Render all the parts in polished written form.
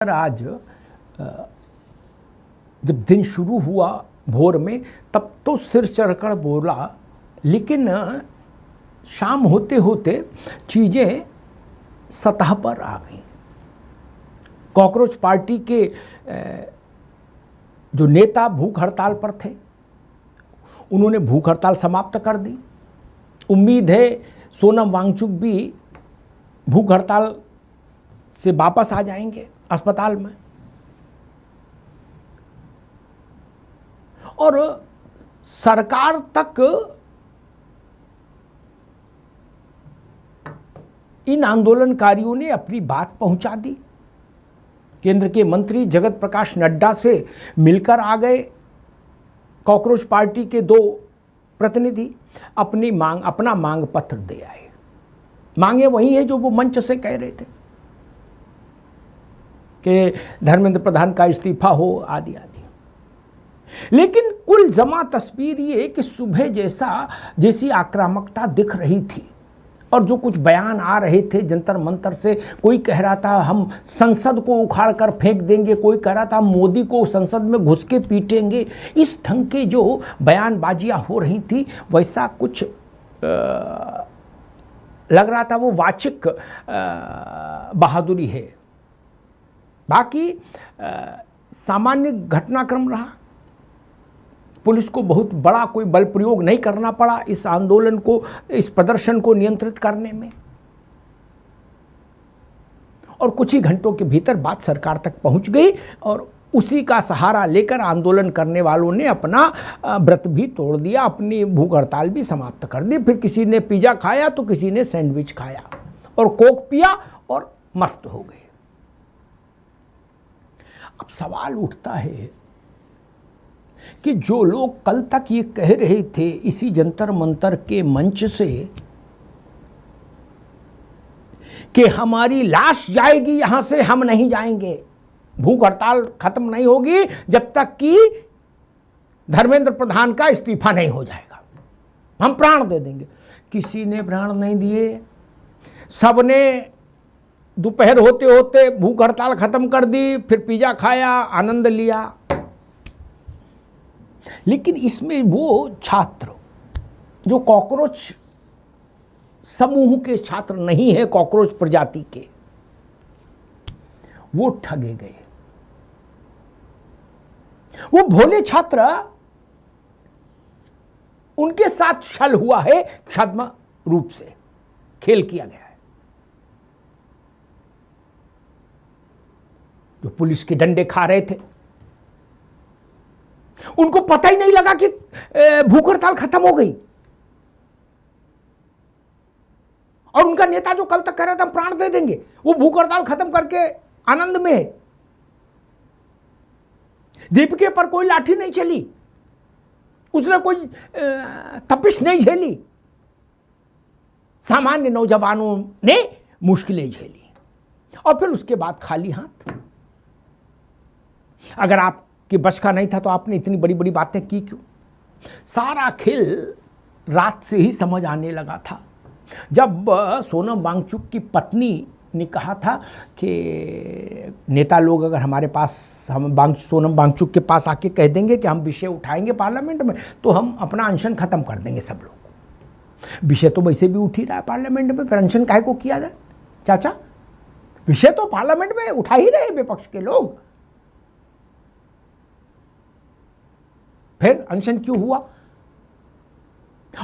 आज जब दिन शुरू हुआ भोर में तब तो सिर चढ़कर बोला, लेकिन शाम होते होते चीज़ें सतह पर आ गई। कॉकरोच पार्टी के जो नेता भूख हड़ताल पर थे उन्होंने भूख हड़ताल समाप्त कर दी। उम्मीद है सोनम वांगचुक भी भूख हड़ताल से वापस आ जाएंगे अस्पताल में। और सरकार तक इन आंदोलनकारियों ने अपनी बात पहुंचा दी। केंद्र के मंत्री जगत प्रकाश नड्डा से मिलकर आ गए कॉकरोच पार्टी के दो प्रतिनिधि, अपना मांग पत्र दे आए। मांगे वही है जो वो मंच से कह रहे थे कि धर्मेंद्र प्रधान का इस्तीफा हो आदि आदि। लेकिन कुल जमा तस्वीर ये कि सुबह जैसी आक्रामकता दिख रही थी और जो कुछ बयान आ रहे थे जंतर मंतर से, कोई कह रहा था हम संसद को उखाड़ कर फेंक देंगे, कोई कह रहा था मोदी को संसद में घुस के पीटेंगे। इस ढंग के जो बयानबाजियां हो रही थी वैसा कुछ लग रहा था वो वाचिक बहादुरी है। बाकी सामान्य घटनाक्रम रहा। पुलिस को बहुत बड़ा कोई बल प्रयोग नहीं करना पड़ा इस आंदोलन को, इस प्रदर्शन को नियंत्रित करने में। और कुछ ही घंटों के भीतर बात सरकार तक पहुंच गई और उसी का सहारा लेकर आंदोलन करने वालों ने अपना व्रत भी तोड़ दिया, अपनी भूख हड़ताल भी समाप्त कर दी। फिर किसी ने पिज़्ज़ा खाया तो किसी ने सैंडविच खाया और कोक पिया और मस्त हो गए। अब सवाल उठता है कि जो लोग कल तक ये कह रहे थे इसी जंतर मंतर के मंच से कि हमारी लाश जाएगी यहां से, हम नहीं जाएंगे, भूख हड़ताल खत्म नहीं होगी जब तक कि धर्मेंद्र प्रधान का इस्तीफा नहीं हो जाएगा, हम प्राण दे देंगे। किसी ने प्राण नहीं दिए, सबने दोपहर होते होते भूख हड़ताल खत्म कर दी, फिर पिज़्ज़ा खाया, आनंद लिया। लेकिन इसमें वो छात्र जो कॉकरोच समूह के छात्र नहीं है, कॉकरोच प्रजाति के, वो ठगे गए। वो भोले छात्र, उनके साथ छल हुआ है, छद्म रूप से खेल किया गया है। जो पुलिस के डंडे खा रहे थे उनको पता ही नहीं लगा कि भूख हड़ताल खत्म हो गई। और उनका नेता जो कल तक कह रहा था प्राण दे देंगे, वो भूख हड़ताल खत्म करके आनंद में है। दीपिके पर कोई लाठी नहीं चली, उसने कोई तपिश नहीं झेली। सामान्य नौजवानों ने मुश्किलें झेली और फिर उसके बाद खाली हाथ। अगर आपके बस का नहीं था तो आपने इतनी बड़ी बड़ी बातें की क्यों? सारा खेल रात से ही समझ आने लगा था जब सोनम वांगचुक की पत्नी ने कहा था कि नेता लोग अगर हमारे पास, हम सोनम वांगचुक के पास आके कह देंगे कि हम विषय उठाएंगे पार्लियामेंट में तो हम अपना अनशन खत्म कर देंगे सब लोग। विषय तो वैसे भी उठ ही रहा है पार्लियामेंट में, फिर अनशन काहे को किया जाए? चाचा, विषय तो पार्लियामेंट में उठा ही रहे विपक्ष के लोग, फिर अनशन क्यों हुआ?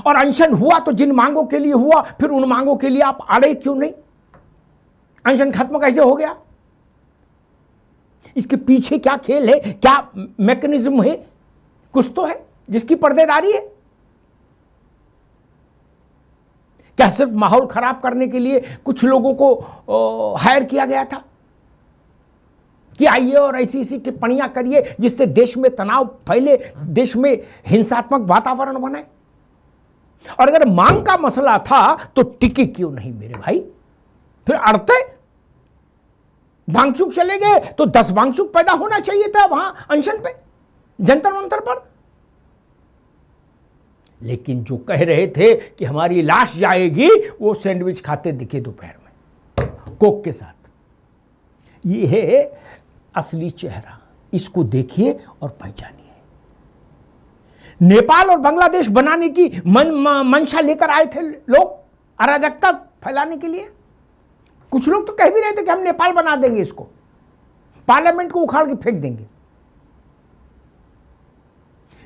और अनशन हुआ तो जिन मांगों के लिए हुआ, फिर उन मांगों के लिए आप अड़े क्यों नहीं? अनशन खत्म कैसे हो गया? इसके पीछे क्या खेल है, क्या मैकेनिज्म है? कुछ तो है जिसकी पर्देदारी है। क्या सिर्फ माहौल खराब करने के लिए कुछ लोगों को हायर किया गया था कि आइए और ऐसी टिप्पणियां करिए जिससे देश में तनाव फैले, देश में हिंसात्मक वातावरण बने? और अगर मांग का मसला था तो टिके क्यों नहीं मेरे भाई? फिर अड़ते वांगचुक चले गए तो 10 वांगचुक पैदा होना चाहिए था वहां अनशन पे, जंतर मंतर पर। लेकिन जो कह रहे थे कि हमारी लाश जाएगी, वो सैंडविच खाते दिखे दोपहर में कोक के साथ। ये है असली चेहरा, इसको देखिए और पहचानिए। नेपाल और बांग्लादेश बनाने की मंशा लेकर आए थे लोग, अराजकता फैलाने के लिए। कुछ लोग तो कह भी रहे थे कि हम नेपाल बना देंगे, इसको पार्लियामेंट को उखाड़ के फेंक देंगे।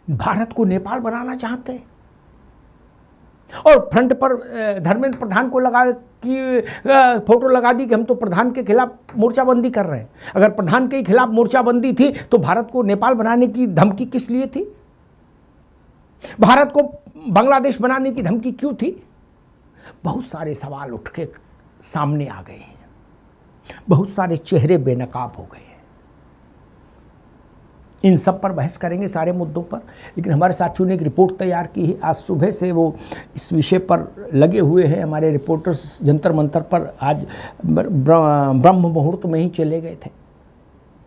भारत को नेपाल बनाना चाहते हैं और फ्रंट पर धर्मेंद्र प्रधान को लगा कि फोटो लगा दी कि हम तो प्रधान के खिलाफ मोर्चाबंदी कर रहे हैं। अगर प्रधान के खिलाफ मोर्चाबंदी थी तो भारत को नेपाल बनाने की धमकी किस लिए थी? भारत को बांग्लादेश बनाने की धमकी क्यों थी? बहुत सारे सवाल उठ के सामने आ गए हैं, बहुत सारे चेहरे बेनकाब हो गए हैं। इन सब पर बहस करेंगे, सारे मुद्दों पर। लेकिन हमारे साथियों ने एक रिपोर्ट तैयार की है, आज सुबह से वो इस विषय पर लगे हुए हैं। हमारे रिपोर्टर्स जंतर मंतर पर आज ब्रह्म मुहूर्त में ही चले गए थे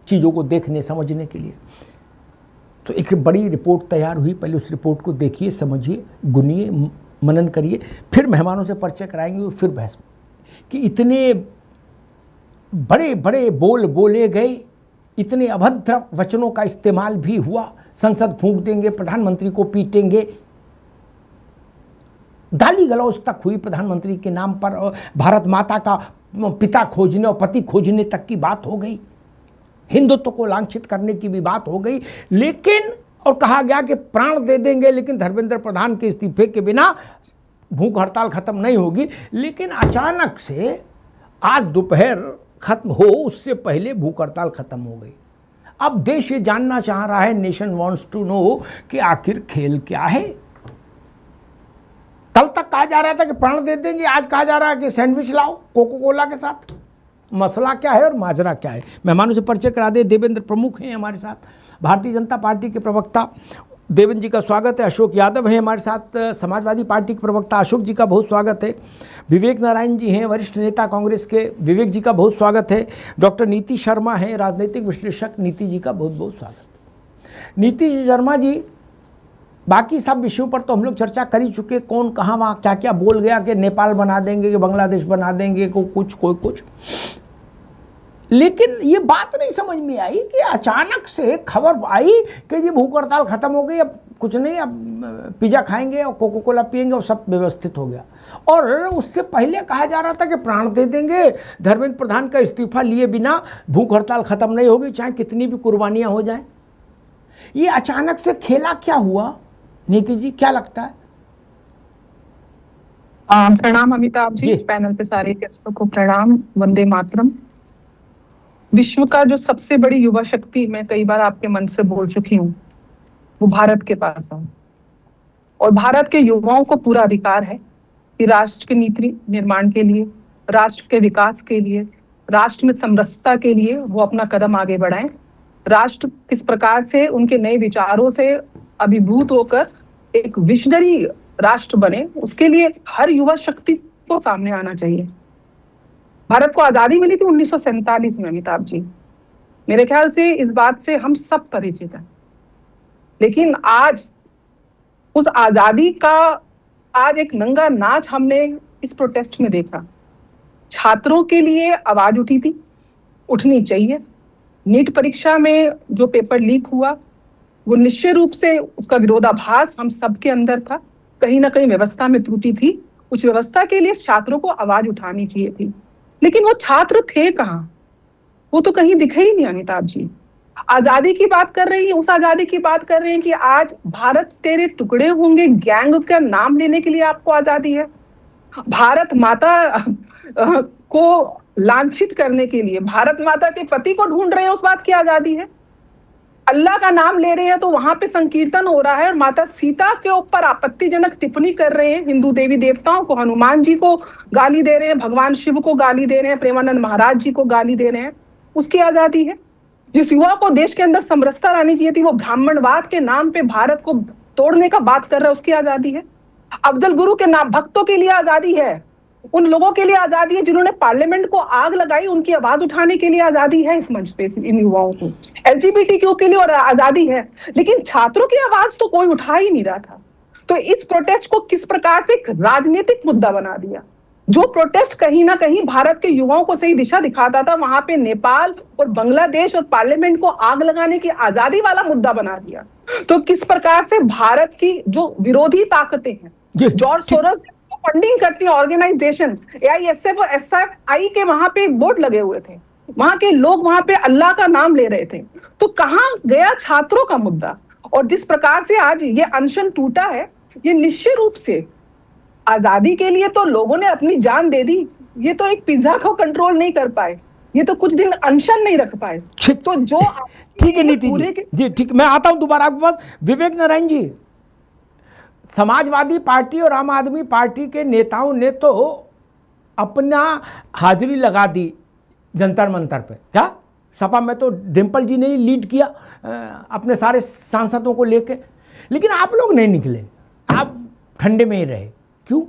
चीज़ों को देखने समझने के लिए। तो एक बड़ी रिपोर्ट तैयार हुई, पहले उस रिपोर्ट को देखिए, समझिए, गुनिए, मनन करिए, फिर मेहमानों से परिचय कराएंगे और फिर बहस कि इतने बड़े बड़े बोल बोले गए, इतने अभद्र वचनों का इस्तेमाल भी हुआ। संसद फूंक देंगे, प्रधानमंत्री को पीटेंगे, गाली गलौज तक हुई प्रधानमंत्री के नाम पर, और भारत माता का पिता खोजने और पति खोजने तक की बात हो गई, हिंदुत्व को लांछित करने की भी बात हो गई। लेकिन और कहा गया कि प्राण दे देंगे, लेकिन धर्मेंद्र प्रधान के इस्तीफे के बिना भूख हड़ताल खत्म नहीं होगी। लेकिन अचानक से आज दोपहर खत्म हो, उससे पहले भूख हड़ताल खत्म हो गई। अब देश ये जानना चाह रहा है, नेशन वांट्स टू नो, कि आखिर खेल क्या है। कल तक कहा जा रहा था कि प्राण दे देंगे, आज कहा जा रहा है कि सैंडविच लाओ कोको कोला के साथ। मसला क्या है और माजरा क्या है? मेहमानों से परिचय करा दे। देवेंद्र प्रमुख हैं हमारे साथ, भारतीय जनता पार्टी के प्रवक्ता देवेंद्र जी का स्वागत है। अशोक यादव हैं हमारे साथ, समाजवादी पार्टी के प्रवक्ता, अशोक जी का बहुत स्वागत है। विवेक नारायण जी हैं, वरिष्ठ नेता कांग्रेस के, विवेक जी का बहुत स्वागत है। डॉक्टर नीति शर्मा हैं, राजनीतिक विश्लेषक, नीति जी का बहुत बहुत स्वागत। नीति शर्मा जी, बाकी सब विषयों पर तो हम लोग चर्चा कर ही चुके, कौन कहाँ वहाँ क्या क्या बोल गया कि नेपाल बना देंगे, कि बांग्लादेश बना देंगे, को कुछ कोई कुछ। लेकिन ये बात नहीं समझ में आई कि अचानक से खबर आई कि ये भूख हड़ताल खत्म हो गई, अब कुछ नहीं, अब पिज़्ज़ा खाएंगे और कोको कोला पिएंगे और सब व्यवस्थित हो गया। और उससे पहले कहा जा रहा था कि प्राण दे देंगे, धर्मेंद्र प्रधान का इस्तीफा लिए बिना भूख हड़ताल खत्म नहीं होगी, चाहे कितनी भी कुर्बानियाँ हो जाएं। ये अचानक से खेला क्या हुआ नीति जी, क्या लगता है? प्रणाम अमिताभ जी, पैनल पे सारे गेस्टों को प्रणाम, वंदे मातरम। विश्व का जो सबसे बड़ी युवा शक्ति, मैं कई बार आपके मन से बोल चुकी हूँ, वो भारत के पास है। और भारत के युवाओं को पूरा अधिकार है कि राष्ट्र के नीति निर्माण के लिए, राष्ट्र के विकास के लिए, राष्ट्र में समरसता के लिए वो अपना कदम आगे बढ़ाएं। राष्ट्र किस प्रकार से उनके नए विचारों से अभिभूत होकर एक विजनरी राष्ट्र बने, उसके लिए हर युवा शक्ति को सामने आना चाहिए। भारत को आजादी मिली थी 1947 में अमिताभ जी, मेरे ख्याल से इस बात से हम सब परिचित हैं। लेकिन आज उस आजादी का आज एक नंगा नाच हमने इस प्रोटेस्ट में देखा। छात्रों के लिए आवाज उठी थी, उठनी चाहिए। नीट परीक्षा में जो पेपर लीक हुआ, वो निश्चय रूप से उसका विरोधाभास हम सबके अंदर था। कहीं ना कहीं व्यवस्था में त्रुटि थी, उस व्यवस्था के लिए छात्रों को आवाज उठानी चाहिए थी। लेकिन वो छात्र थे कहाँ? वो तो कहीं दिखे ही नहीं अमिताभ जी। आजादी की बात कर रही है, उस आजादी की बात कर रहे हैं कि आज भारत तेरे टुकड़े होंगे गैंग का नाम लेने के लिए आपको आजादी है। भारत माता को लांछित करने के लिए, भारत माता के पति को ढूंढ रहे हैं, उस बात की आजादी है। अल्लाह का नाम ले रहे हैं तो वहां पे संकीर्तन हो रहा है और माता सीता के ऊपर आपत्तिजनक टिप्पणी कर रहे हैं। हिंदू देवी देवताओं को, हनुमान जी को गाली दे रहे हैं, भगवान शिव को गाली दे रहे हैं, प्रेमानंद महाराज जी को गाली दे रहे हैं, उसकी आजादी है। जिस युवा को देश के अंदर समरसता लानी चाहिए थी, वो ब्राह्मणवाद के नाम पे भारत को तोड़ने का बात कर रहा है, उसकी आजादी है। अफजल गुरु के नाम भक्तों के लिए आजादी है, उन लोगों के लिए आजादी है जिन्होंने पार्लियामेंट को आग लगाई, उनकी आवाज उठाने के लिए आजादी है इस मंच पे इन युवाओं को। LGBTQ के लिए और आजादी है, लेकिन छात्रों की आवाज तो कोई उठा ही नहीं रहा था। तो इस प्रोटेस्ट को किस प्रकार से एक राजनीतिक मुद्दा बना दिया। जो प्रोटेस्ट कहीं ना कहीं भारत के युवाओं को सही दिशा दिखाता था, वहां पे नेपाल और बांग्लादेश और पार्लियामेंट को आग लगाने की आजादी वाला मुद्दा बना दिया। तो किस प्रकार से भारत की जो विरोधी ताकतें हैं, जॉर्ज सोरोस फंडिंग करती है ऑर्गेनाइजेशन AISF और SFI के वहां पे बोर्ड लगे हुए थे, वहां के लोग वहां पे अल्लाह का नाम ले रहे थे। तो कहां गया छात्रों का मुद्दा? और जिस प्रकार से आज ये अनशन टूटा है, ये निश्चित रूप से आजादी के लिए तो लोगों ने अपनी जान दे दी, ये तो एक पिज्जा को कंट्रोल नहीं कर पाए, ये तो कुछ दिन अनशन नहीं रख पाए। तो जो ठीक है नीति जी, ठीक, मैं आता हूं दोबारा आपके पास। विवेक नारायण जी, समाजवादी पार्टी और आम आदमी पार्टी के नेताओं ने तो अपना हाजिरी लगा दी जंतर मंतर पे, क्या सपा में तो डिम्पल जी ने ही लीड किया अपने सारे सांसदों को लेके, लेकिन आप लोग नहीं निकले, आप ठंडे में ही रहे, क्यों?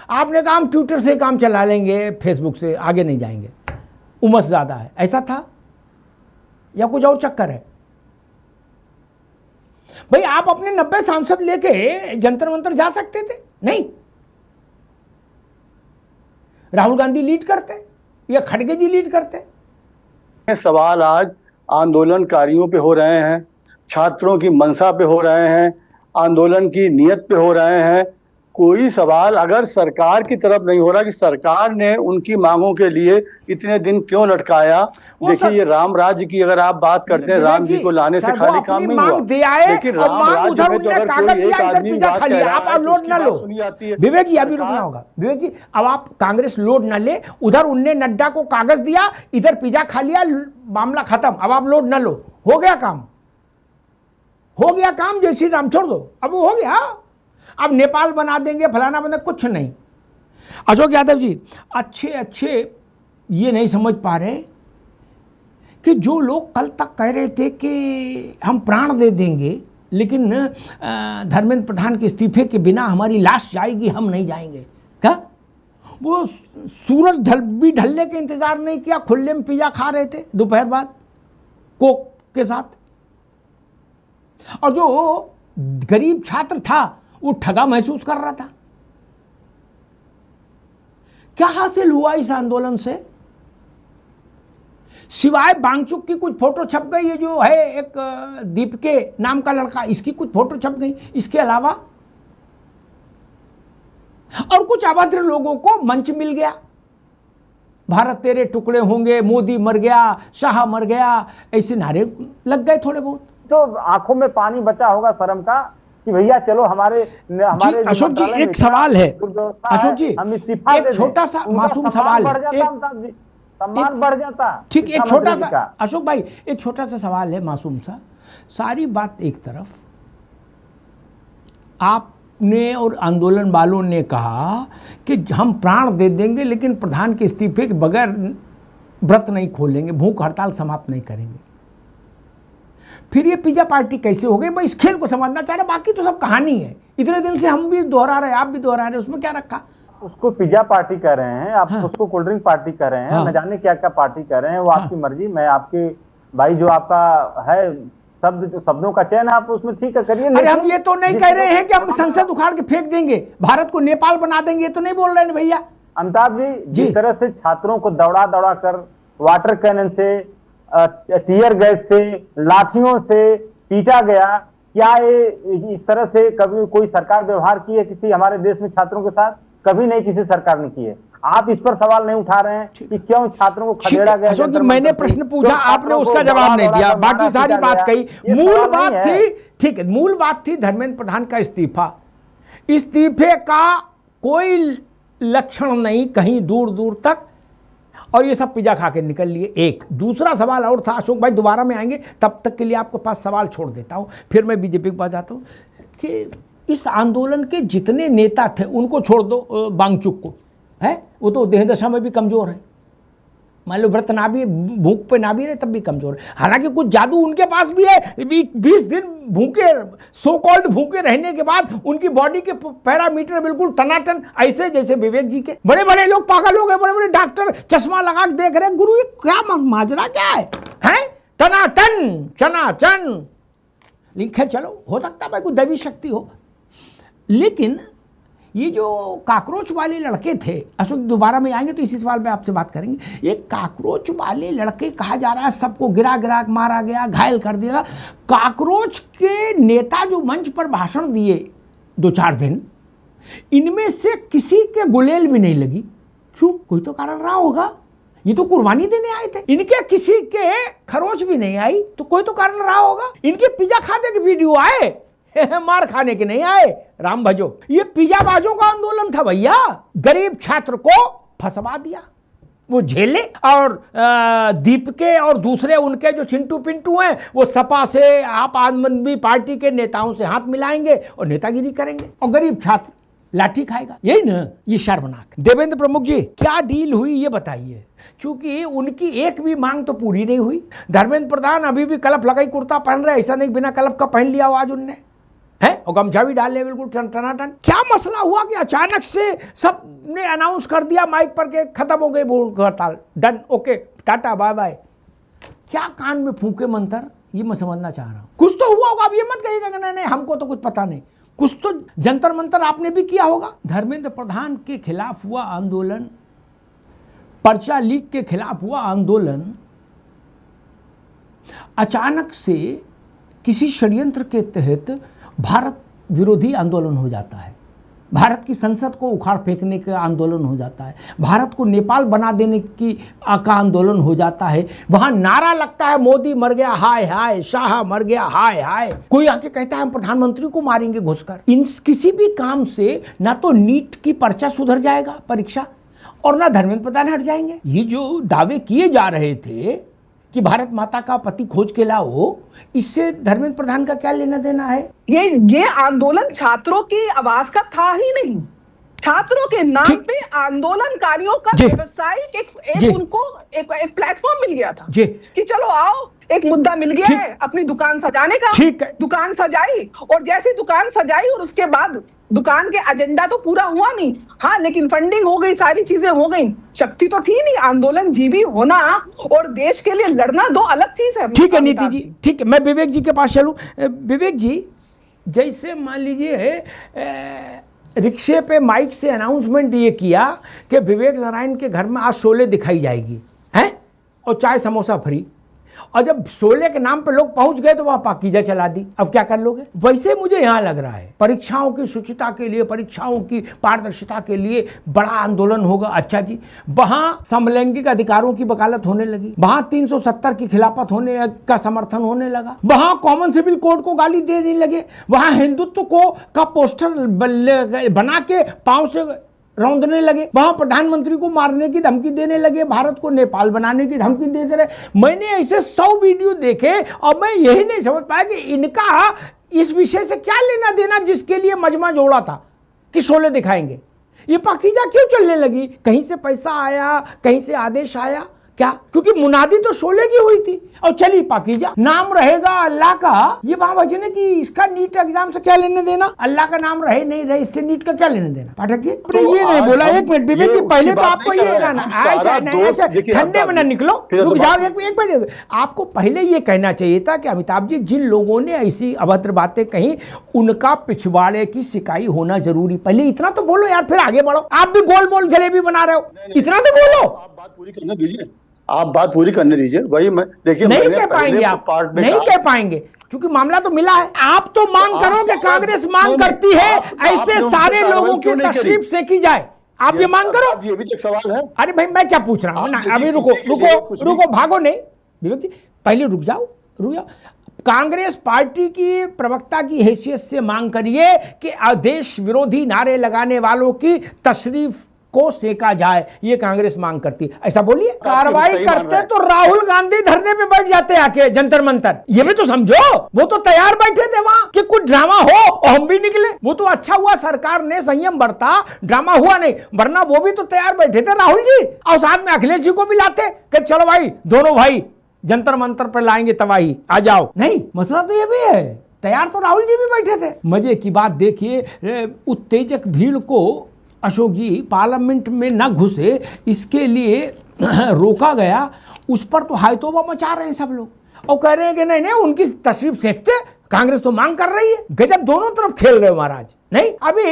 आपने कहा हम ट्विटर से काम चला लेंगे, फेसबुक से आगे नहीं जाएंगे, उमस ज़्यादा है, ऐसा था या कुछ और चक्कर है? भाई आप अपने 90 सांसद लेके जंतर मंतर जा सकते थे, नहीं? राहुल गांधी लीड करते या खड़गे जी लीड करते? सवाल आज आंदोलनकारियों पे हो रहे हैं, छात्रों की मंशा पे हो रहे हैं, आंदोलन की नियत पे हो रहे हैं। कोई सवाल अगर सरकार की तरफ नहीं हो रहा कि सरकार ने उनकी मांगों के लिए इतने दिन क्यों लटकाया। देखिए ये राम राज्य की अगर आप बात करते हैं, राम जी को लाने से खाली काम नहीं हुआ, लेकिन राम राज्य में तो अगर कोई एक आदमी बात कह रहा है तो उसकी बात सुनी जाती है। विवेक जी अभी रुकना होगा, विवेक जी अब आप कांग्रेस लोड न ले, उधर उनने नड्डा को कागज दिया, इधर पिज्जा खा लिया, मामला खत्म, अब आप लोड न लो, हो गया काम, हो गया काम, जय श्री राम, छोड़ दो, अब वो हो गया, अब नेपाल बना देंगे, फलाना बना, कुछ नहीं। अशोक यादव जी अच्छे ये नहीं समझ पा रहे कि जो लोग कल तक कह रहे थे कि हम प्राण दे देंगे, लेकिन धर्मेंद्र प्रधान के इस्तीफे के बिना हमारी लाश जाएगी, हम नहीं जाएंगे, क्या वो सूरज ढलने के इंतजार नहीं किया, खुले में पिज्जा खा रहे थे दोपहर बाद कोक के साथ? और जो गरीब छात्र था वो ठगा महसूस कर रहा था। क्या हासिल हुआ इस आंदोलन से? सिवाय बांगचुक की कुछ फोटो छप गई, ये जो है एक दीपके नाम का लड़का, इसकी कुछ फोटो छप गई, इसके अलावा और कुछ अभद्र लोगों को मंच मिल गया, भारत तेरे टुकड़े होंगे, मोदी मर गया, शाह मर गया, ऐसे नारे लग गए थोड़े बहुत। तो आंखों में पानी बचा होगा शर्म का कि भैया चलो हमारे अशोक जी एक सवाल है, अशोक जी एक छोटा सा मासूम सवाल है, सम्मान बढ़ जाता, ठीक, एक छोटा सा, अशोक भाई एक छोटा सा सवाल है मासूम सा, सारी बात एक तरफ, आपने और आंदोलन वालों ने कहा कि हम प्राण दे देंगे लेकिन प्रधान के इस्तीफे के बगैर व्रत नहीं खोलेंगे, भूख हड़ताल समाप्त नहीं करेंगे, फिर ये पिज्जा पार्टी कैसे हो गई? मैं इस खेल को समझना चाह रहा, बाकी तो सब कहानी है, इतने दिन से हम भी दोहरा रहे, आप भी दोहरा रहे, उसमें क्या रखा? उसको पिज्जा पार्टी कह रहे हैं आप, हाँ। उसको कोल्ड ड्रिंक पार्टी कह रहे हैं, हाँ। न जाने क्या क्या पार्टी कह रहे हैं, वो हाँ। आपकी मर्जी, मैं आपके भाई जो आपका है शब्दों का चयन आप उसमें ठीक है करिए। अरे हम ये तो नहीं कह रहे हैं कि हम संसद उखाड़ के फेंक देंगे, भारत को नेपाल बना देंगे, ये तो नहीं बोल रहे हैं भैया। अमिताभ जी जिस तरह से छात्रों को दौड़ा दौड़ा कर वाटर कैनन से, टीयर गैस से, लाठियों से पीटा गया, क्या ये इस तरह से कभी कोई सरकार व्यवहार की है किसी हमारे देश में छात्रों के साथ? कभी नहीं किसी सरकार ने की है। आप इस पर सवाल नहीं उठा रहे हैं कि क्यों छात्रों को खदेड़ा गया? अशोक जी मैंने प्रश्न पूछा, आपने उसका जवाब नहीं दिया, बाकी सारी बात कही, मूल बात थी, ठीक है, मूल बात थी धर्मेंद्र प्रधान का इस्तीफा, इस्तीफे का कोई लक्षण नहीं कहीं दूर दूर तक, और ये सब पिज्जा खा के निकल लिए। एक दूसरा सवाल और था, अशोक भाई दोबारा में आएंगे, तब तक के लिए आपके पास सवाल छोड़ देता हूँ, फिर मैं बीजेपी के पास जाता हूँ कि इस आंदोलन के जितने नेता थे उनको छोड़ दो, बांगचुक को है, वो तो देह दशा में भी कमज़ोर है, मान लो व्रत ना भी, भूख पे ना भी रहे तब भी कमज़ोर है, हालांकि कुछ जादू उनके पास भी है, 20 दिन भूखे, सो कॉल्ड भूखे रहने के बाद उनकी बॉडी के पैरामीटर बिल्कुल टनाटन, ऐसे जैसे विवेक जी के। बड़े बड़े लोग पागल हो गए, बड़े बड़े डॉक्टर चश्मा लगा के देख रहे हैं, गुरु ये क्या माजरा क्या है टनाटन चनाचन। लेकिन खैर चलो, हो सकता है भाई कोई दैवी शक्ति हो, लेकिन ये जो काकरोच वाले लड़के थे, अशोक दोबारा में आएंगे तो इसी सवाल पे आपसे बात करेंगे। ये काकरोच वाले लड़के कहा जा रहा है सबको गिरा गिरा मारा गया, घायल कर दिया। काकरोच के नेता जो मंच पर भाषण दिए 2-4 दिन, इनमें से किसी के गुलेल भी नहीं लगी। क्यों? कोई तो कारण रहा होगा। ये तो कुर्बानी देने आए थे, इनके किसी के खरोच भी नहीं आई, तो कोई तो कारण रहा होगा। इनके पिज्जा खाने के वीडियो आए, मार खाने के नहीं आए। राम भजो, ये पिज्जा बाजों का आंदोलन था भैया। गरीब छात्र को फंसवा दिया, वो झेले। और दीपके और दूसरे उनके जो चिंटू पिंटू हैं, वो सपा से, आप आदमी पार्टी के नेताओं से हाथ मिलाएंगे और नेतागिरी करेंगे, और गरीब छात्र लाठी खाएगा। यही ना, ये शर्मनाक। देवेंद्र प्रमुख जी, क्या डील हुई ये बताइए, क्योंकि उनकी एक भी मांग तो पूरी नहीं हुई। धर्मेंद्र प्रधान अभी भी कलफ लगाई कुर्ता पहन रहे, ऐसा नहीं बिना कलफ का पहन लिया हो आज उनने, है, और गमछा भी डाल लिया बिल्कुल टनाटन। क्या मसला हुआ कि अचानक से सब ने अनाउंस कर दिया माइक पर के खत्म हो गए भूख हड़ताल, done, okay, tata bye bye. क्या कान में फूके मंत्र, ये मैं समझना चाह रहा हूं। कुछ तो हुआ होगा, अब ये मत कहिएगा कि नहीं हमको तो कुछ पता नहीं। कुछ तो जंतर मंतर आपने भी किया होगा। धर्मेंद्र प्रधान के खिलाफ हुआ आंदोलन, पर्चा लीक के खिलाफ हुआ आंदोलन, अचानक से किसी षड्यंत्र के तहत भारत विरोधी आंदोलन हो जाता है। भारत की संसद को उखाड़ फेंकने का आंदोलन हो जाता है, भारत को नेपाल बना देने का आंदोलन हो जाता है। वहां नारा लगता है मोदी मर गया हाय हाय, शाह मर गया हाय हाय। कोई आके कहता है हम प्रधानमंत्री को मारेंगे घुसकर। इन किसी भी काम से ना तो नीट की पर्चा सुधर जाएगा परीक्षा, और ना धर्मेंद्र प्रधान हट जाएंगे। ये जो दावे किए जा रहे थे कि भारत माता का पति खोज के लाओ, इससे धर्मेंद्र प्रधान का क्या लेना देना है? ये आंदोलन छात्रों की आवाज का था ही नहीं। छात्रों के नाम पे आंदोलनकारियों का व्यवसायिक एक उनको एक प्लेटफॉर्म मिल गया था कि चलो आओ, एक मुद्दा मिल गया है अपनी दुकान सजाने का। दुकान सजाई, और जैसी दुकान सजाई और उसके बाद दुकान के एजेंडा तो पूरा हुआ नहीं, हाँ, लेकिन फंडिंग हो गई, सारी चीजें हो गई, शक्ति तो थी नहीं। आंदोलन जीवी होना और देश के लिए लड़ना दो अलग चीज है। ठीक है नीति जी, ठीक है, मैं विवेक जी के पास चलूं। विवेक जी, जैसे मान लीजिए रिक्शे पे माइक से अनाउंसमेंट ये किया कि विवेक नारायण के घर में आज शोले दिखाई जाएगी, हैं, और चाय समोसा फ्री, और जब शोले के नाम पे लोग पहुंच गए तो वहां पाकीजा चला दी। अब क्या कर लोगे? वैसे मुझे यहां लग रहा है परीक्षाओं की शुचिता के लिए, परीक्षाओं की पारदर्शिता के लिए बड़ा आंदोलन होगा। अच्छा जी, वहां समलैंगिक अधिकारों की वकालत होने लगी, वहां 370 की खिलाफत होने का समर्थन होने लगा, वहां कॉमन सिविल कोड को गाली देने लगे, वहां हिंदुत्व को का पोस्टर बना के पांव से रौंदने लगे, वहां प्रधानमंत्री को मारने की धमकी देने लगे, भारत को नेपाल बनाने की धमकी देते रहे। मैंने ऐसे 100 वीडियो देखे और मैं यही नहीं समझ पाया कि इनका इस विषय से क्या लेना देना, जिसके लिए मजमा जोड़ा था कि शोले दिखाएंगे। ये पाकीजा क्यों चलने लगी? कहीं से पैसा आया, कहीं से आदेश आया क्या? क्योंकि मुनादी तो शोले की हुई थी और चली पाकीजा। नाम रहेगा अल्लाह का, ये वहां बचने की, इसका नीट एग्जाम से क्या लेने देना? अल्लाह का नाम रहे नहीं रहे, इससे नीट का क्या लेने देना? पाठक जी, ये नहीं बोला। एक मिनट विवेक जी, पहले तो आपको ये ऐसा ठंडे में ना निकलो, रुक जाओ एक मिनट। आपको पहले ये कहना चाहिए था कि अमिताभ जी, जिन लोगों ने ऐसी अभद्र बातें कही उनका पिछवाड़े की शिकायत होना जरूरी। पहले इतना तो बोलो यार, फिर आगे बढ़ो। आप भी गोल बोल जलेबी बना रहे हो, इतना तो बोलो। आप बात पूरी करने दीजिए, आप बात पूरी करने दीजिए। वही मैं देखिए, नहीं कह पाएंगे आप, नहीं कह पाएंगे क्योंकि मामला तो मिला है। आप तो मांग करो कि कांग्रेस मांग करती है ऐसे सारे लोगों की तशरीफ से की जाए, आप ये मांग करो। ये भी एक सवाल है। अरे भाई मैं क्या पूछ रहा हूँ ना, अभी रुको भागो नहीं विवेक जी, पहले रुक जाओ। कांग्रेस पार्टी की प्रवक्ता की हैसियत से मांग करिए कि देश विरोधी नारे लगाने वालों की तशरीफ को सेका जाए, ये कांग्रेस मांग करती। ऐसा बोलिए। कार्रवाई करते तो राहुल गांधी धरने पे बैठ जाते आके जंतर मंतर। ये भी तो समझो, वो तो तैयार बैठे थे वहां कि कुछ ड्रामा हो और हम भी निकले। वो तो अच्छा हुआ सरकार ने संयम बरता, ड्रामा हुआ नहीं, वरना वो भी तो तैयार बैठे थे राहुल जी, और साथ में अखिलेश जी को भी लाते कि चलो भाई दोनों भाई जंतर मंतर पर लाएंगे तबाही, आ जाओ। नहीं, मसला तो ये भी है, तैयार तो राहुल जी भी बैठे थे। मजे की बात देखिए, उत्तेजक भीड़ को अशोक जी पार्लियामेंट में न घुसे इसके लिए रोका गया, उस पर तो हायतोबा मचा रहे हैं सब लोग और कह रहे हैं कि नहीं नहीं उनकी तशरीफ सेकते, कांग्रेस तो मांग कर रही है। गजब, दोनों तरफ खेल रहे हो महाराज। नहीं, अभी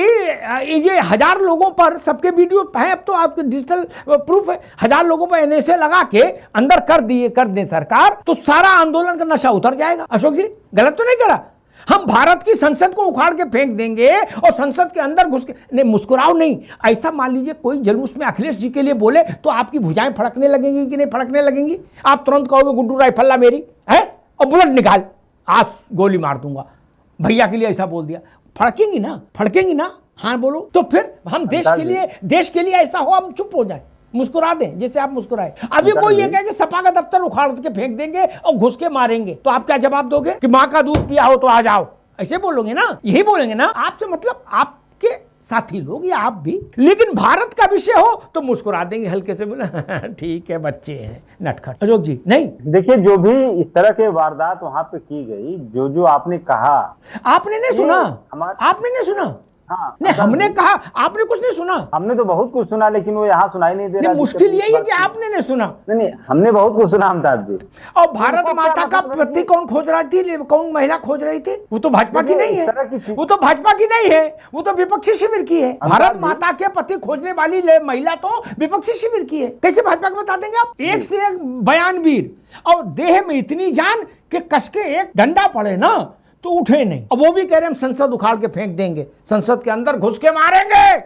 ये 1000 लोगों पर सबके वीडियो है, अब तो आपके डिजिटल प्रूफ है। 1000 लोगों पर एनएसए लगा के अंदर कर दे सरकार, तो सारा आंदोलन का नशा उतर जाएगा। अशोक जी गलत तो नहीं करा? हम भारत की संसद को उखाड़ के फेंक देंगे और संसद के अंदर घुस के नहीं, मुस्कुराओ नहीं। ऐसा मान लीजिए कोई जुलूस में अखिलेश जी के लिए बोले तो आपकी भुजाएं फड़कने लगेंगी कि नहीं फड़कने लगेंगी? आप तुरंत कहोगे गुड्डू राइफल ला मेरी है और बुलेट निकाल, आज गोली मार दूंगा। भैया के लिए ऐसा बोल दिया, फड़केंगी ना, फड़केंगी ना? हाँ बोलो। तो फिर हम देश के लिए ऐसा हो हम चुप हो जाए, मुस्कुरा दें जैसे आप मुस्कुराए। अभी कोई ये कहे कि सपा का दफ्तर उखाड़ के फेंक देंगे और घुस के मारेंगे, तो आप क्या जवाब दोगे कि माँ का दूध पिया हो तो आ जाओ? ऐसे बोलोगे ना, यही बोलेंगे ना आपसे, मतलब आपके साथी लोग या आप भी। लेकिन भारत का विषय हो तो मुस्कुरा देंगे हल्के से, बोले ठीक है बच्चे हैं नटखट। अशोक जी नहीं, देखिए जो भी इस तरह के वारदात वहां पे की गई, जो आपने कहा, आपने नहीं सुना, आपने नहीं सुना। हाँ, नहीं हमने कहा, आपने कुछ नहीं सुना। हमने तो बहुत कुछ सुना, लेकिन वो यहाँ सुनाई नहीं दे रहा। मुश्किल यही है कि आपने नहीं सुना। नहीं, हमने बहुत कुछ सुना अमिताभ जी। और भारत माता का पति कौन खोज रही थी, कौन महिला खोज रही थी? वो तो भाजपा की नहीं है, वो तो भाजपा की नहीं है, वो तो विपक्षी शिविर की है। भारत माता के पति खोजने वाली महिला तो विपक्षी शिविर की है। कैसे भाजपा को बता देंगे आप? एक से एक बयानवीर, और देह में इतनी जान कि कस के एक डंडा पड़े ना तो उठे नहीं। अब वो भी कह रहे हैं हम संसद उखाड़ के फेंक देंगे, संसद के अंदर घुस के मारेंगे।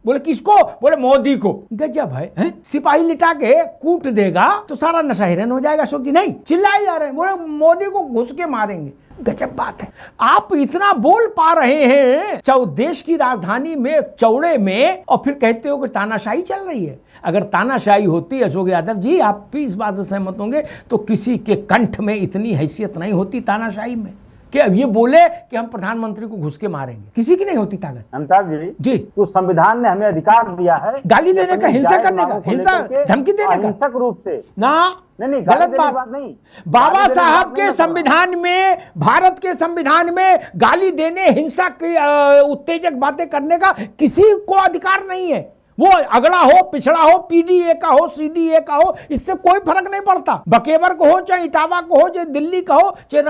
बोले किसको? बोले मोदी को। गजब है? सिपाही लिटा के कूट देगा तो सारा नशा हिरन हो जाएगा। अशोक जी नहीं, चिल्लाए जा रहे हैं, बोले मोदी को घुस के मारेंगे। गजब बात है, आप इतना बोल पा रहे हैं देश की राजधानी में चौड़े में, और फिर कहते हो कि तानाशाही चल रही है। अगर तानाशाही होती अशोक यादव जी, आप भी इस बात से सहमत होंगे, तो किसी के कंठ में इतनी हैसियत नहीं होती तानाशाही में कि अब ये बोले कि हम प्रधानमंत्री को घुस के मारेंगे। किसी की नहीं होती ताकत। अमिताभ जी तो संविधान ने हमें अधिकार दिया है गाली देने का, हिंसा करने का, हिंसा धमकी देने का, हिंसक रूप से ना। नहीं, गलत बात नहीं। बाबा साहब के संविधान में, भारत के संविधान में गाली देने, हिंसा की उत्तेजक बातें करने का किसी को अधिकार नहीं है। वो अगड़ा हो, पिछड़ा हो, पीडीए का हो, सीडीए का हो, इससे कोई फर्क नहीं पड़ता। बकेवर को हो, चाहे इटावा को हो, चाहे दिल्ली का हो, चाहे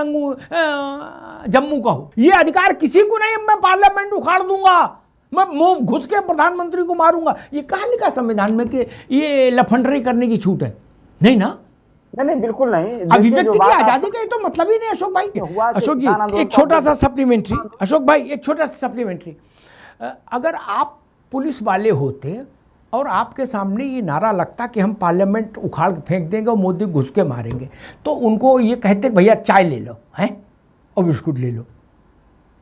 जम्मू का हो, ये अधिकार किसी को नहीं। मैं पार्लियामेंट उखाड़ दूंगा, मैं मुंह घुस के प्रधानमंत्री को मारूंगा। ये कहाँ लिखा संविधान में कि ये लफंडरी करने की छूट है? नहीं ना, नहीं बिल्कुल नहीं। अभिव्यक्ति की आजादी का ये तो मतलब ही नहीं। अशोक भाई, अशोक जी एक छोटा सा सप्लीमेंट्री, अशोक भाई एक छोटा सा सप्लीमेंट्री, अगर आप पुलिस वाले होते और आपके सामने ये नारा लगता कि हम पार्लियामेंट उखाड़ फेंक देंगे और मोदी घुस के मारेंगे, तो उनको ये कहते भैया चाय ले लो हैं और बिस्कुट ले लो,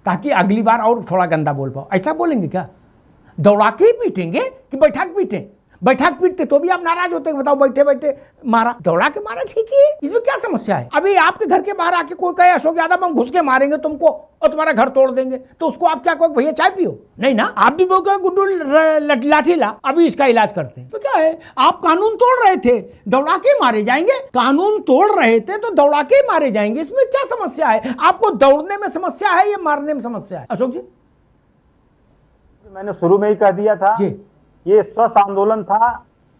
ताकि अगली बार और थोड़ा गंदा बोल पाओ। ऐसा बोलेंगे क्या? दौड़ा के ही पीटेंगे कि बैठा के पीटें? बैठा के पीटते तो भी आप नाराज होते, बताओ बैठे बैठे मारा, दौड़ा के मारा, ठीक है, इसमें क्या समस्या है? अभी आपके घर के बाहर आके कोई कहे अशोक यादव हम घुस के मारेंगे तुमको और तुम्हारा घर तोड़ देंगे, तो उसको आप क्या कहोगे? भैया चाय पियो? नहीं ना, आप भी बोलोगे गुड्डू लाठी ला, अभी इसका इलाज करते हैं। तो क्या है, आप कानून तोड़ रहे थे, दौड़ा के मारे जाएंगे? कानून तोड़ रहे थे तो दौड़ा के मारे जाएंगे, इसमें क्या समस्या है? आपको दौड़ने में समस्या है या मारने में समस्या है? अशोक जी मैंने शुरू में ही कह दिया था, ये स्वस्थ आंदोलन था,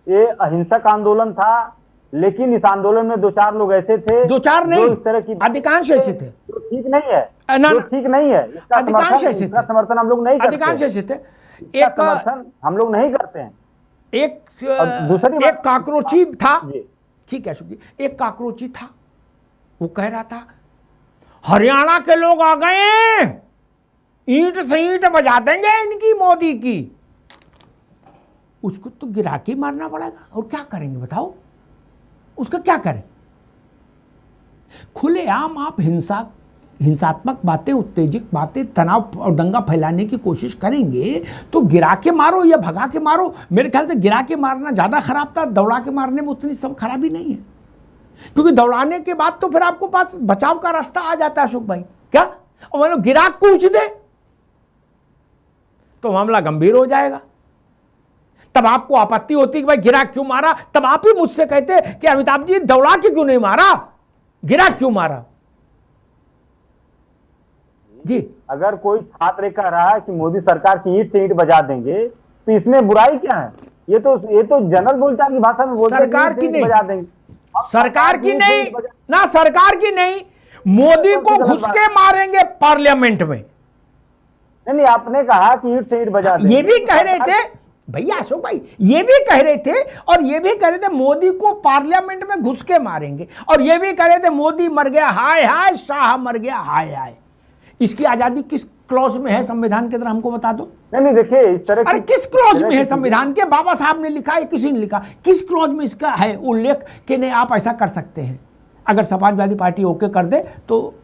ये अहिंसक आंदोलन था, लेकिन इस आंदोलन में 2-4 लोग ऐसे थे, 2-4 नहीं, इस तरह की अधिकांश ऐसे थे, जो ठीक नहीं है, जो ठीक नहीं है, इसका समर्थन हम लोग नहीं करते। अधिकांश ऐसे थे, एक समर्थन हम लोग नहीं करते हैं। एक काकरोची था, ठीक है अशोक जी, एक काकरोची था, वो कह रहा था हरियाणा के लोग आ गए, ईंट से ईंट बजा देंगे इनकी, मोदी की। उसको तो गिरा के मारना पड़ेगा, और क्या करेंगे बताओ? उसका क्या करें? खुलेआम आप हिंसात्मक बातें, उत्तेजक बातें, तनाव और दंगा फैलाने की कोशिश करेंगे तो गिरा के मारो या भगा के मारो। मेरे ख्याल से गिरा के मारना ज़्यादा खराब था, दौड़ा के मारने में उतनी सब खराबी नहीं है, क्योंकि दौड़ाने के बाद तो फिर आपको पास बचाव का रास्ता आ जाता है। अशोक भाई क्या, और मान लो गिरा कूच दे तो मामला गंभीर हो जाएगा, तब आपको आपत्ति होती कि भाई गिरा क्यों मारा। तब आप ही मुझसे कहते कि अमिताभ जी दौड़ा के क्यों नहीं मारा, गिरा क्यों मारा? जी अगर कोई छात्र कह रहा है कि मोदी सरकार की ईंट से ईंट बजा देंगे, तो इसमें बुराई क्या है? ये तो जनरल बोलचाल की भाषा में बोलते हैं, सरकार की नहीं, बजा देंगे। सरकार की नहीं ना, सरकार की नहीं, मोदी को घुस के मारेंगे पार्लियामेंट में। नहीं, आपने कहा कि ईंट से ईंट बजा देंगे। ये भी कह रहे थे भैया अशोक भाई, ये भी कह रहे थे और ये भी कह रहे थे मोदी को पार्लियामेंट में घुस के मारेंगे, और ये भी कह रहे थे मोदी मर गया हाय हाय, शाह मर गया हाय हाय। इसकी आजादी किस क्लॉज में है संविधान के, तरह हमको बता दो। नहीं देखिए, इस तरह अरे किस क्लॉज में है संविधान के? बाबा साहब ने लिखा है, किसी ने लिखा? किस क्लॉज में इसका है उल्लेख कि नहीं आप ऐसा कर सकते हैं? अगर समाजवादी पार्टी ओके कर दे तो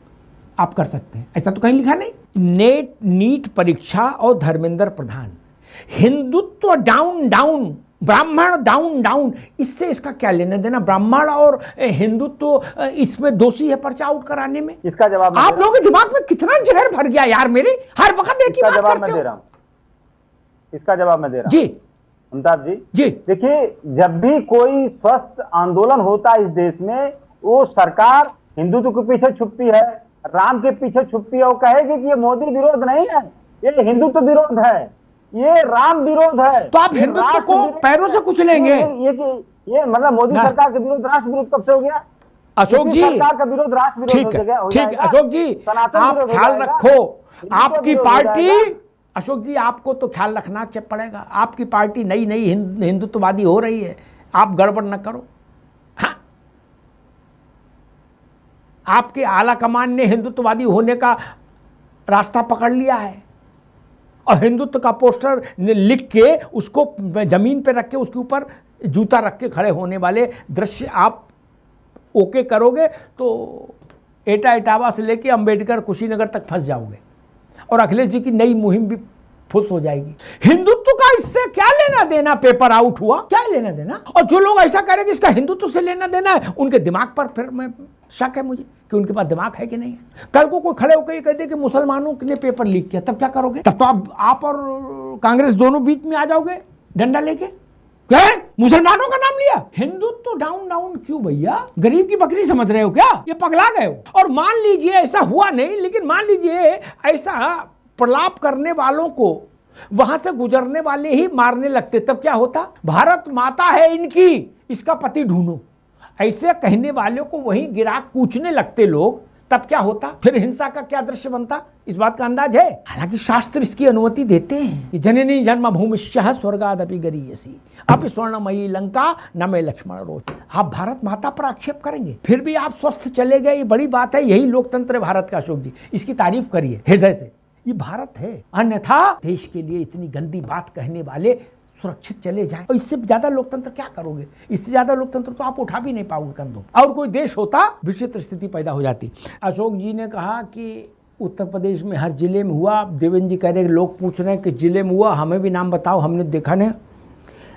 आप कर सकते हैं, ऐसा तो कहीं लिखा नहीं। नीट परीक्षा और धर्मेंद्र प्रधान, हिंदुत्व डाउन डाउन, ब्राह्मण डाउन डाउन, इससे इसका क्या लेना देना? ब्राह्मण और हिंदुत्व इसमें दोषी है पर्चा आउट कराने में? इसका जवाब आप लोगों के दिमाग में कितना जहर भर गया यार, मेरी हर वक्त एक ही बात करते हो। इसका जवाब मैं दे रहा हूं जी अमिताभ जी। जी देखिए, जब भी कोई स्वस्थ आंदोलन होता है इस देश में, वो सरकार हिंदुत्व के पीछे छुपती है, राम के पीछे छुपती है। वो कहेगी कि ये मोदी विरोध नहीं है, ये हिंदुत्व विरोध है, ये राम विरोध है। तो आप हिंदुत्व को पैरों से कुछ लेंगे? ये मतलब मोदी सरकार का विरोध राष्ट्र विरोध कब से हो गया? अशोक जी सरकार का विरोध राष्ट्र विरोध ठीक है, ठीक है अशोक जी, आप ख्याल रखो आपकी पार्टी। अशोक जी आपको तो ख्याल रखना पड़ेगा, आपकी पार्टी नई नई हिंदुत्ववादी हो रही है, आप गड़बड़ न करो। हाँ, आपके आला कमान ने हिंदुत्ववादी होने का रास्ता पकड़ लिया है और हिंदुत्व का पोस्टर लिख के उसको जमीन पे रख के उसके ऊपर जूता रख के खड़े होने वाले दृश्य आप ओके करोगे तो एटा इटावा से लेके अंबेडकर कुशीनगर तक फंस जाओगे और अखिलेश जी की नई मुहिम भी फुस हो जाएगी। हिंदुत्व का इससे क्या लेना देना? पेपर आउट हुआ, क्या लेना देना? और जो लोग ऐसा करेंगे इसका हिंदुत्व से लेना देना है, उनके दिमाग पर फिर मैं शक है मुझे कि उनके पास दिमाग है कि नहीं है। कल को कोई खड़े होकर ये कहते कि मुसलमानों ने पेपर लीक किया, तब क्या करोगे? तब तो आप और कांग्रेस दोनों बीच में आ जाओगे डंडा लेके। क्या मुसलमानों का नाम लिया? हिंदुत्व डाउन डाउन क्यों भैया? गरीब की बकरी समझ रहे हो क्या? ये पगला गए हो। और मान लीजिए ऐसा हुआ नहीं, लेकिन मान लीजिए ऐसा प्रलाप करने वालों को वहां से गुजरने वाले ही मारने लगते, तब क्या होता? भारत माता है इनकी, इसका पति ढूंढो, ऐसे कहने वालों को वहीं गिरा कूचने लगते लोग, तब क्या होता? फिर हिंसा का क्या दृश्य बनता? इस बात का अंदाज है? हालांकि शास्त्र इसकी अनुमति देते हैं कि जननी जन्मभूमिश्च स्वर्गादपि गरीयसी अपि स्वर्णमयी लंका न मे लक्ष्मण रोच। आप भारत माता पर आक्षेप करेंगे फिर भी आप स्वस्थ चले गए, ये बड़ी बात है। यही लोकतंत्र है भारत का अशोक जी, इसकी तारीफ करिए हृदय से। ये भारत है, अन्यथा देश के लिए इतनी गंदी बात कहने वाले सुरक्षित चले जाएं। और इससे ज्यादा लोकतंत्र क्या करोगे? इससे ज्यादा लोकतंत्र तो आप उठा भी नहीं पाओगे कंधों। और कोई देश होता विचित्र स्थिति पैदा हो जाती। अशोक जी ने कहा कि उत्तर प्रदेश में हर जिले में हुआ। देवेंद्र जी कह रहे लोग पूछ रहे हैं कि जिले में हुआ, हमें भी नाम बताओ, हमने देखा नहीं।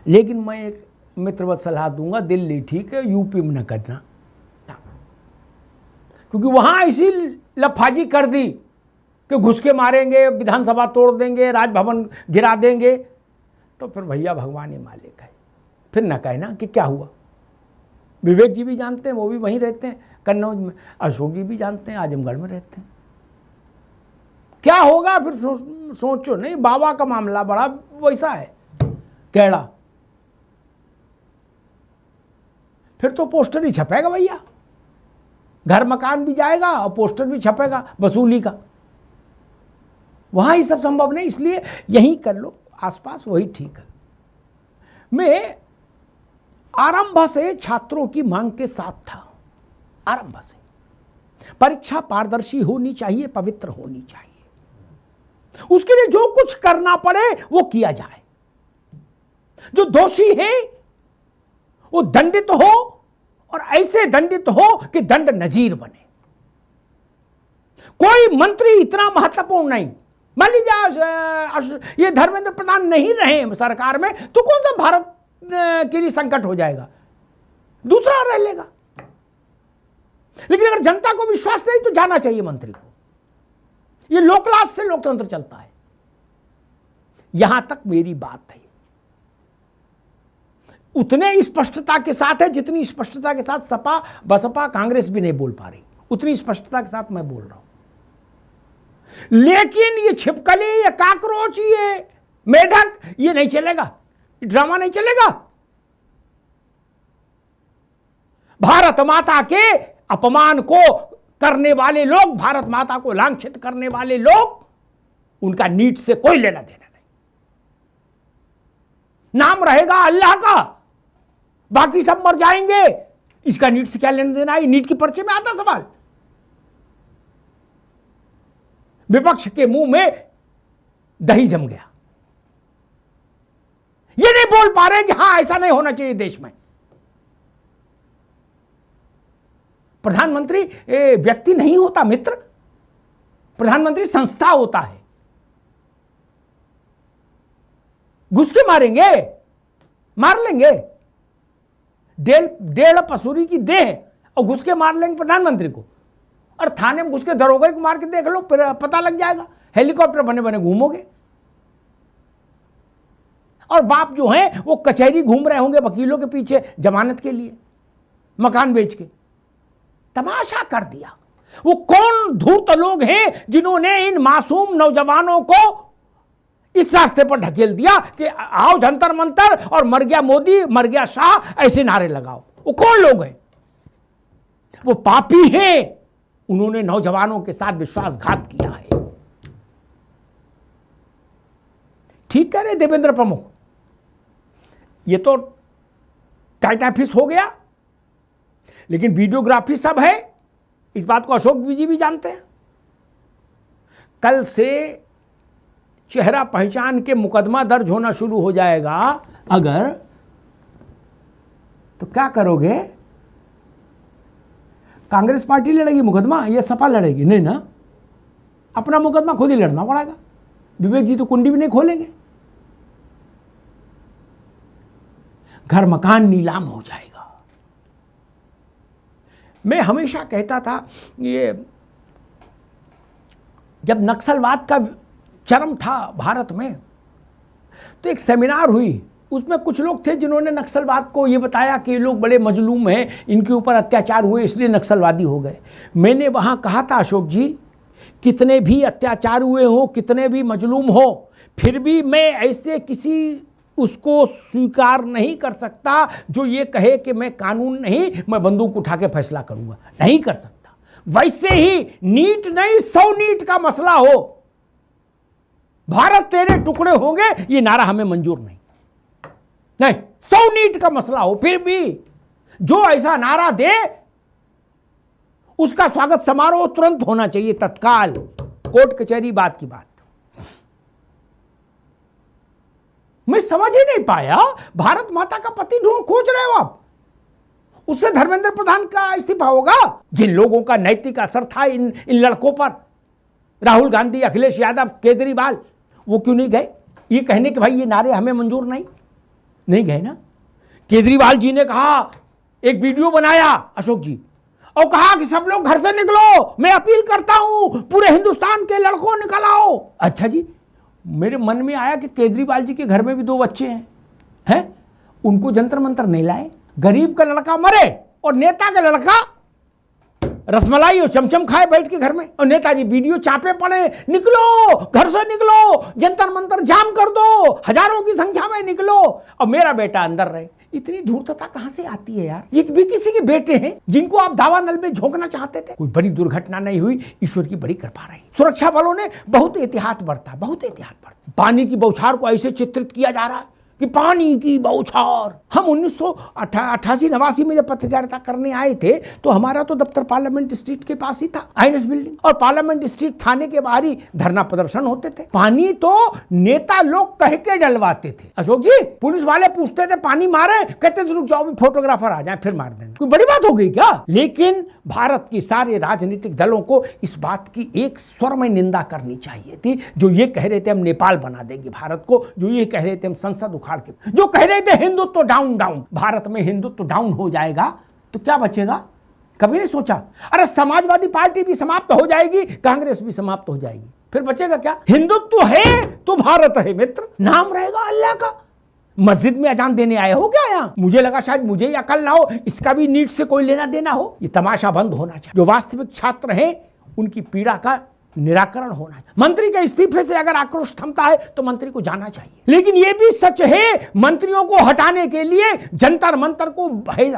लेकिन मैं एक मित्रवत सलाह दूंगा, दिल्ली ठीक है, यूपी में न करना, क्योंकि वहां ऐसी लफाजी कर दी कि घुस के मारेंगे, विधानसभा तोड़ देंगे, राजभवन गिरा देंगे, तो फिर भैया भगवान ही मालिक है। फिर न कहना कि क्या हुआ। विवेक जी भी जानते हैं, वो भी वहीं रहते हैं कन्नौज में। अशोक जी भी जानते हैं, आजमगढ़ में रहते हैं। क्या होगा फिर सोचो नहीं। बाबा का मामला बड़ा वैसा है कैड़ा, फिर तो पोस्टर ही छपेगा भैया, घर मकान भी जाएगा और पोस्टर भी छपेगा वसूली का। वहां ही सब संभव नहीं, इसलिए यहीं कर लो आसपास, वही ठीक है। मैं आरंभ से छात्रों की मांग के साथ था, आरंभ से। परीक्षा पारदर्शी होनी चाहिए, पवित्र होनी चाहिए, उसके लिए जो कुछ करना पड़े वो किया जाए। जो दोषी है वो दंडित हो, और ऐसे दंडित हो कि दंड नजीर बने। कोई मंत्री इतना महत्वपूर्ण नहीं। मान लीजिए ये धर्मेंद्र प्रधान नहीं रहे सरकार में, तो कौन सा भारत के लिए संकट हो जाएगा? दूसरा रह लेगा। लेकिन अगर जनता को विश्वास नहीं तो जाना चाहिए मंत्री को। ये लोकलाज से लोकतंत्र चलता है। यहां तक मेरी बात है। उतने स्पष्टता के साथ है जितनी स्पष्टता के साथ सपा बसपा कांग्रेस भी नहीं बोल पा रही, उतनी स्पष्टता के साथ मैं बोल रहा हूं। लेकिन ये छिपकली, ये काकरोच, ये मेढक, ये नहीं चलेगा, ड्रामा नहीं चलेगा। भारत माता के अपमान को करने वाले लोग, भारत माता को लांछित करने वाले लोग, उनका नीट से कोई लेना देना नहीं। नाम रहेगा अल्लाह का, बाकी सब मर जाएंगे। इसका नीट से क्या लेना देना है? नीट के पर्चे में आता सवाल। विपक्ष के मुंह में दही जम गया। ये नहीं बोल पा रहे कि हां ऐसा नहीं होना चाहिए देश में। प्रधानमंत्री व्यक्ति नहीं होता मित्र, प्रधानमंत्री संस्था होता है। घुस के मारेंगे, मार लेंगे। 1.5 पसूरी की देह और घुस के मार लेंगे प्रधानमंत्री को, और थाने में घुस के दरोगा को मार के देख लो, फिर पता लग जाएगा। हेलीकॉप्टर बने बने घूमोगे, और बाप जो हैं वो कचहरी घूम रहे होंगे वकीलों के पीछे जमानत के लिए, मकान बेच के। तमाशा कर दिया। वो कौन धूर्त लोग हैं जिन्होंने इन मासूम नौजवानों को इस रास्ते पर ढकेल दिया कि आओ जंतर मंतर और मर गया मोदी, मर गया शाह, ऐसे नारे लगाओ। वो कौन लोग हैं? वो पापी हैं। उन्होंने नौजवानों के साथ विश्वासघात किया है। ठीक कह रहे देवेंद्र प्रमुख, ये तो टाइटा फिश हो गया, लेकिन वीडियोग्राफी सब है। इस बात को अशोक जी भी जानते हैं। कल से चेहरा पहचान के मुकदमा दर्ज होना शुरू हो जाएगा अगर, तो क्या करोगे? कांग्रेस पार्टी लड़ेगी मुकदमा या सपा लड़ेगी? नहीं ना, अपना मुकदमा खुद ही लड़ना पड़ेगा। विवेक जी तो कुंडी भी नहीं खोलेंगे। घर मकान नीलाम हो जाएगा। मैं हमेशा कहता था, ये जब नक्सलवाद का चरम था भारत में, तो एक सेमिनार हुई, उसमें कुछ लोग थे जिन्होंने नक्सलवाद को ये बताया कि ये लोग बड़े मजलूम हैं, इनके ऊपर अत्याचार हुए इसलिए नक्सलवादी हो गए। मैंने वहाँ कहा था, अशोक जी, कितने भी अत्याचार हुए हो, कितने भी मजलूम हो, फिर भी मैं ऐसे किसी उसको स्वीकार नहीं कर सकता जो ये कहे कि मैं कानून नहीं, मैं बंदूक उठा के फैसला करूंगा। नहीं कर सकता। वैसे ही नीट नहीं 100 नीट का मसला हो, भारत तेरे टुकड़े होंगे, ये नारा हमें मंजूर नहीं। नहीं, 100 नीट का मसला हो, फिर भी जो ऐसा नारा दे उसका स्वागत समारोह तुरंत होना चाहिए, तत्काल। कोर्ट कचहरी बात की बात। मैं समझ ही नहीं पाया, भारत माता का पति खोज रहे हो आप, उससे धर्मेंद्र प्रधान का इस्तीफा होगा? जिन लोगों का नैतिक असर था इन लड़कों पर, राहुल गांधी, अखिलेश यादव, केजरीवाल, वो क्यों नहीं गए ये कहने कि भाई ये नारे हमें मंजूर नहीं गए ना? केजरीवाल जी ने कहा, एक वीडियो बनाया अशोक जी, और कहा कि सब लोग घर से निकलो, मैं अपील करता हूं पूरे हिंदुस्तान के लड़कों निकल आओ। अच्छा जी, मेरे मन में आया कि केजरीवाल जी के घर में भी 2 बच्चे हैं, उनको जंतर मंतर नहीं लाए? गरीब का लड़का मरे और नेता का लड़का रसमलाई और चमचम खाए बैठ के घर में, और नेताजी वीडियो चापे पड़े, निकलो घर से निकलो, जंतर मंतर जाम कर दो, हजारों की संख्या में निकलो, और मेरा बेटा अंदर रहे। इतनी धूर्तता कहां से आती है यार? ये भी किसी के बेटे हैं जिनको आप दावा नल में झोंकना चाहते थे। कोई बड़ी दुर्घटना नहीं हुई, ईश्वर की बड़ी कृपा रही। सुरक्षा बलों ने बहुत एहतियात बरता, बहुत एहतियात बरता। पानी की बौछार को ऐसे चित्रित किया जा रहा है कि पानी की बौछार। हम 1988-89 में जब पत्रकारिता करने आए थे तो हमारा तो दफ्तर पार्लियामेंट स्ट्रीट के पास ही था, आईएनएस बिल्डिंग, और पार्लियामेंट स्ट्रीट थाने के बाहर ही धरना प्रदर्शन होते थे। पानी तो नेता लोग कह के डलवाते थे। अशोक जी, पुलिस वाले पूछते थे पानी मारे, कहते थे रुक जाओ भी फोटोग्राफर आ जाए फिर मार देंगे। कोई बड़ी बात हो गई क्या? लेकिन भारत की सारे राजनीतिक दलों को इस बात की एक स्वर में निंदा करनी चाहिए थी, जो ये कह रहे थे हम नेपाल बना देंगे भारत को, जो ये कह रहे थे हम संसद उखाड़ के, जो कह रहे थे हिंदुत्व डाउन डाउन। भारत में हिंदुत्व डाउन हो जाएगा तो क्या बचेगा? कभी नहीं सोचा? अरे समाजवादी पार्टी भी समाप्त हो जाएगी, कांग्रेस भी समाप्त हो जाएगी, फिर बचेगा क्या? हिंदुत्व है तो भारत है मित्र, नाम रहेगा अल्लाह का। मस्जिद में अजान देने आए हो क्या यहाँ? मुझे लगा शायद मुझे ही अकल ना हो, इसका भी नीट से कोई लेना देना हो। ये तमाशा बंद होना चाहिए। जो वास्तविक छात्र हैं उनकी पीड़ा का निराकरण होना है। मंत्री के इस्तीफे से अगर आक्रोश थमता है तो मंत्री को जाना चाहिए। लेकिन यह भी सच है, मंत्रियों को हटाने के लिए जंतर मंतर को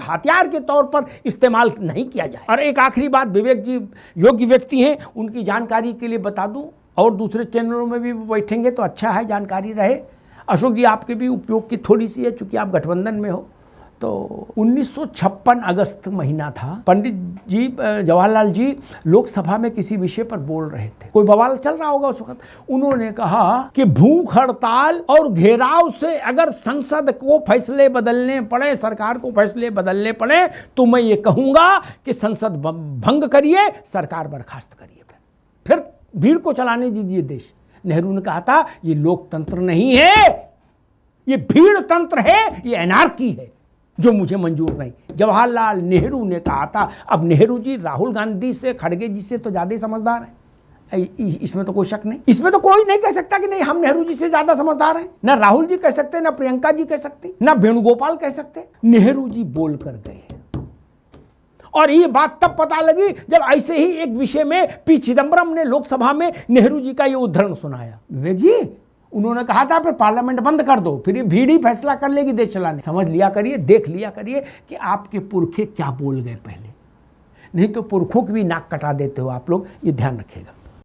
हथियार के तौर पर इस्तेमाल नहीं किया जाए। और एक आखिरी बात, विवेक जी योग्य व्यक्ति हैं, उनकी जानकारी के लिए बता दूं, और दूसरे चैनलों में भी बैठेंगे तो अच्छा है, जानकारी रहे। अशोक जी आपके भी उपयोग की थोड़ी सी है, चूंकि आप गठबंधन में हो। तो 1956 अगस्त महीना था, पंडित जी जवाहरलाल जी लोकसभा में किसी विषय पर बोल रहे थे, कोई बवाल चल रहा होगा उस वक्त। उन्होंने कहा कि भूख हड़ताल और घेराव से अगर संसद को फैसले बदलने पड़े, सरकार को फैसले बदलने पड़े, तो मैं ये कहूंगा कि संसद भंग करिए, सरकार बर्खास्त करिए, फिर भीड़ को चलाने दीजिए देश। नेहरू ने कहा था ये लोकतंत्र नहीं है, ये भीड़ तंत्र है, ये एनार्की है, जो मुझे मंजूर नहीं। जवाहरलाल नेहरू ने कहा था। अब नेहरू जी राहुल गांधी से, खड़गे जी से तो ज़्यादा समझदार हैं, इसमें तो कोई शक नहीं। इसमें तो कोई नहीं कह सकता कि नहीं हम नेहरू जी से ज़्यादा समझदार हैं। ना राहुल जी कह सकते, ना प्रियंका जी कह सकते, ना वेणुगोपाल कह सकते। नेहरू जी बोल कर गए, और ये बात तब पता लगी जब ऐसे ही एक विषय में पी चिदम्बरम ने लोकसभा में नेहरू जी का ये उद्धरण सुनाया। विवेक जी उन्होंने कहा था फिर पार्लियामेंट बंद कर दो, फिर ये भीड़ ही फैसला कर लेगी देश चलाने। समझ लिया करिए, देख लिया करिए कि आपके पुरखे क्या बोल गए पहले, नहीं तो पुरखों की भी नाक कटा देते हो आप लोग, ये ध्यान रखिएगा।